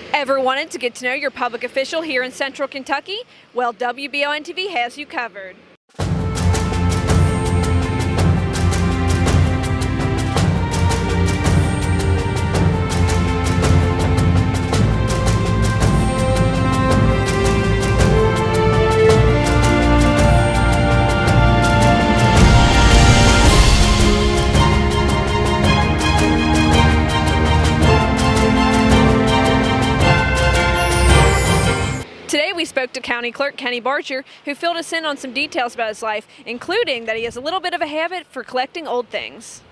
Ever wanted to get to know your public official here in Central Kentucky? Well, WBON-TV has you covered. Today we spoke to County Clerk Kenny Barger, who filled us in on some details about his life, including that he has a little bit of a habit for collecting old things.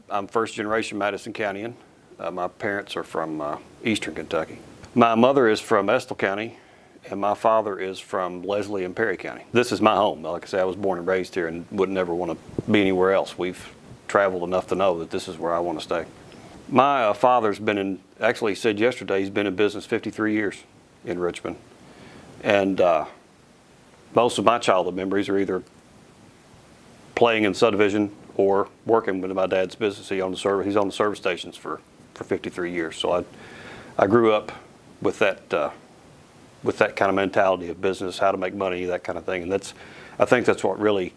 I'm first generation Madison Countyan. My parents are from Eastern Kentucky. My mother is from Estill County, and my father is from Leslie and Perry County. This is my home. Like I said, I was born and raised here and would never want to be anywhere else. We've traveled enough to know that this is where I want to stay. My father's been in, actually he said yesterday, he's been in business 53 years in Richmond. And most of my childhood memories are either playing in subdivision or working with my dad's business. He's on the service stations for 53 years. So I grew up with that kind of mentality of business, how to make money, that kind of thing. And I think that's what really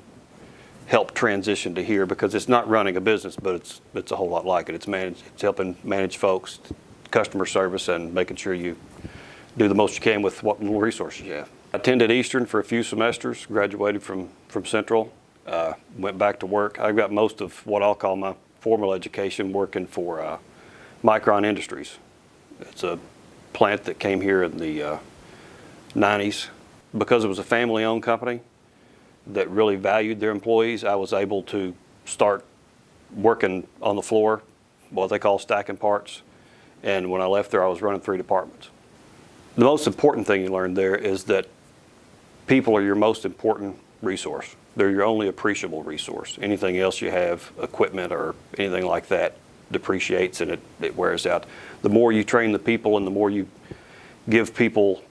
helped transition to here, because it's not running a business, but it's a whole lot like it. It's helping manage folks, customer service, and making sure you do the most you can with what little resources you have. I attended Eastern for a few semesters, graduated from Central, went back to work. I got most of what I'll call my formal education working for Micron Industries. It's a plant that came here in the 90s. Because it was a family-owned company that really valued their employees, I was able to start working on the floor, what they call stacking parts. And when I left there, I was running 3 departments. The most important thing you learn there is that people are your most important resource. They're your only appreciable resource. Anything else you have, equipment or anything like that, depreciates and it wears out. The more you train the people and the more you give people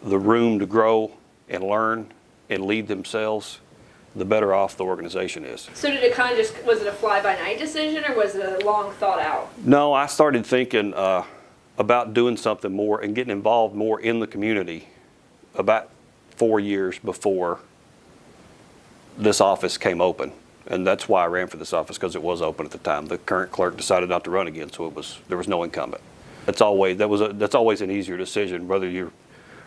the room to grow and learn and lead themselves, the better off the organization is. So did it kind of just, was it a fly-by-night decision, or was it a long thought out? No, I started thinking about doing something more and getting involved more in the community about 4 years before this office came open. And that's why I ran for this office, because it was open at the time. The current clerk decided not to run again, so there was no incumbent. That's always an easier decision. Whether you're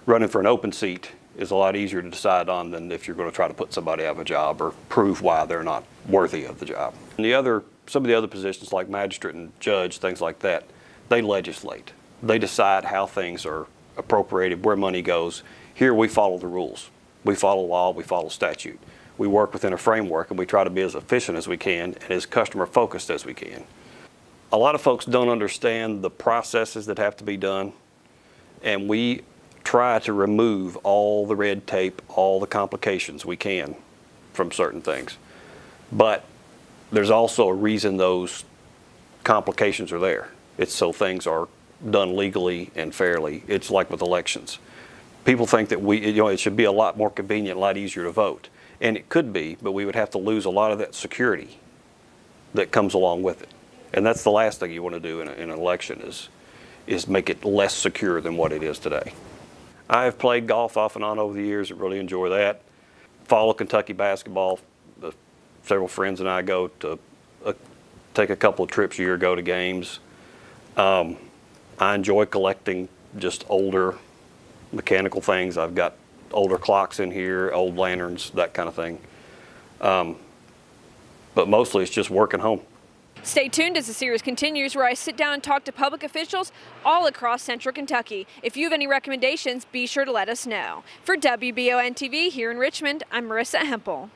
running for an open seat is a lot easier to decide on than if you're going to try to put somebody out of a job or prove why they're not worthy of the job. And some of the other positions like magistrate and judge, things like that, they legislate. They decide how things are appropriated, where money goes. Here we follow the rules. We follow law, we follow statute. We work within a framework and we try to be as efficient as we can and as customer focused as we can. A lot of folks don't understand the processes that have to be done, and we try to remove all the red tape, all the complications we can from certain things. But there's also a reason those complications are there. It's so things are done legally and fairly. It's like with elections. People think that it should be a lot more convenient, a lot easier to vote. And it could be, but we would have to lose a lot of that security that comes along with it. And that's the last thing you want to do in an election is make it less secure than what it is today. I have played golf off and on over the years and really enjoy that. Follow Kentucky basketball. Several friends and I go to take a couple of trips a year, go to games. I enjoy collecting just older mechanical things. I've got older clocks in here, old lanterns, that kind of thing. But mostly it's just working home. Stay tuned as the series continues, where I sit down and talk to public officials all across Central Kentucky. If you have any recommendations, be sure to let us know. For WBON-TV here in Richmond, I'm Marissa Hempel.